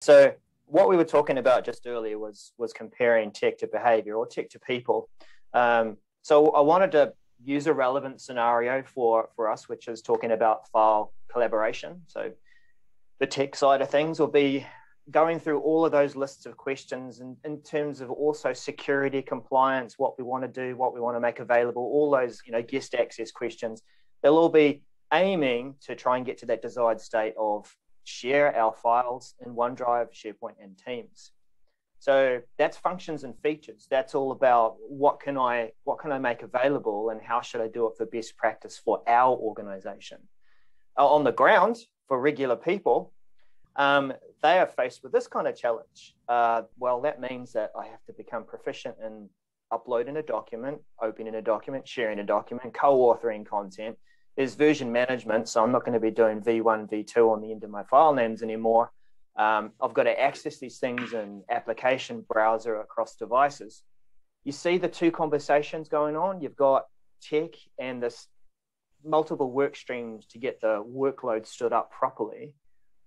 So what we were talking about just earlier was comparing tech to behavior or tech to people. So I wanted to use a relevant scenario for us, which is talking about file collaboration. So the tech side of things will be going through all of those lists of questions in terms of also security, compliance, what we want to do, what we want to make available, all those, guest access questions. They'll all be aiming to try and get to that desired state of share our files in OneDrive, SharePoint, and Teams. So that's functions and features. That's all about what can I make available and how should I do it for best practice for our organization. On the ground, for regular people, they are faced with this kind of challenge. Well, that means that I have to become proficient in uploading a document, opening a document, sharing a document, co-authoring content. There's version management, so I'm not going to be doing V1, V2 on the end of my file names anymore. I've got to access these things in application browser across devices. You see the two conversations going on. You've got tech and this multiple work streams to get the workload stood up properly.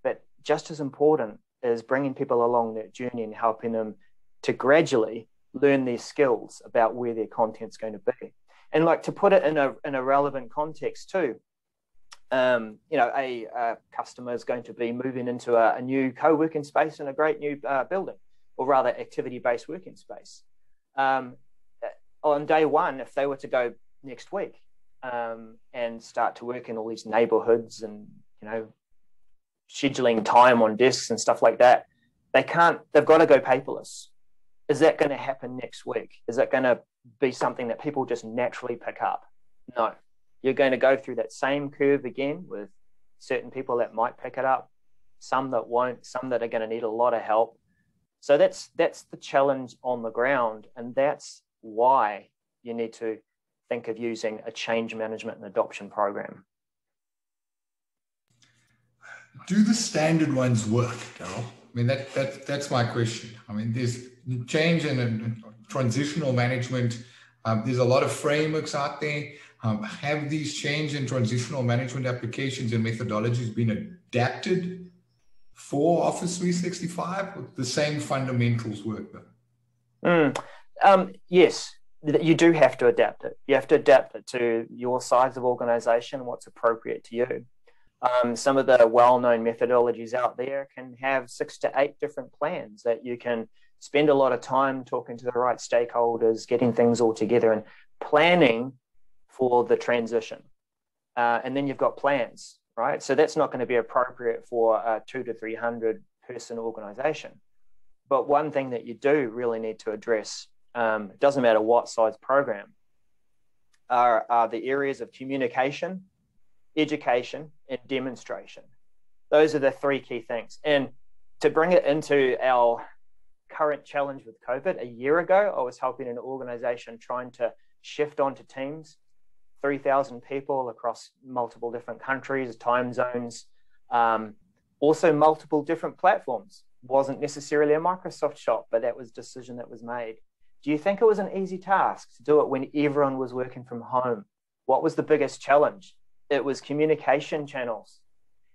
But just as important is bringing people along that journey and helping them to gradually learn these skills about where their content's going to be. And like to put it in a relevant context too, a customer is going to be moving into a new co-working space in a great new building, or rather activity-based working space. On day one, if they were to go next week and start to work in all these neighborhoods and, scheduling time on desks and stuff like that, they've got to go paperless. Is that going to happen next week? Is that going to be something that people just naturally pick up? No. You're going to go through that same curve again with certain people that might pick it up, some that won't, some that are going to need a lot of help. So that's the challenge on the ground, and that's why you need to think of using a change management and adoption program. Do the standard ones work, Daryl? I mean, that's my question. I mean, there's change and transitional management. There's a lot of frameworks out there. Have these change and transitional management applications and methodologies been adapted for Office 365? With the same fundamentals work though? Yes, you do have to adapt it. You have to adapt it to your size of organization, what's appropriate to you. Some of the well-known methodologies out there can have 6 to 8 different plans that you can spend a lot of time talking to the right stakeholders, getting things all together and planning for the transition. And then you've got plans, right? So that's not going to be appropriate for a 200 to 300 person organization. But one thing that you do really need to address, it doesn't matter what size program, are the areas of communication, education, and demonstration. Those are the 3 key things. And to bring it into our current challenge with COVID, a year ago, I was helping an organization trying to shift onto Teams, 3,000 people across multiple different countries, time zones, also multiple different platforms. Wasn't necessarily a Microsoft shop, but that was a decision that was made. Do you think it was an easy task to do it when everyone was working from home? What was the biggest challenge? It was communication channels.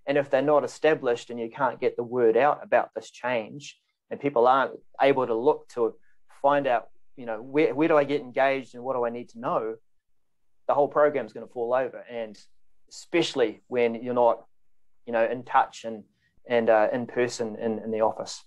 And if they're not established and you can't get the word out about this change, and people aren't able to look to find out, where do I get engaged and what do I need to know, the whole program is going to fall over. And especially when you're not, in touch and in person in the office.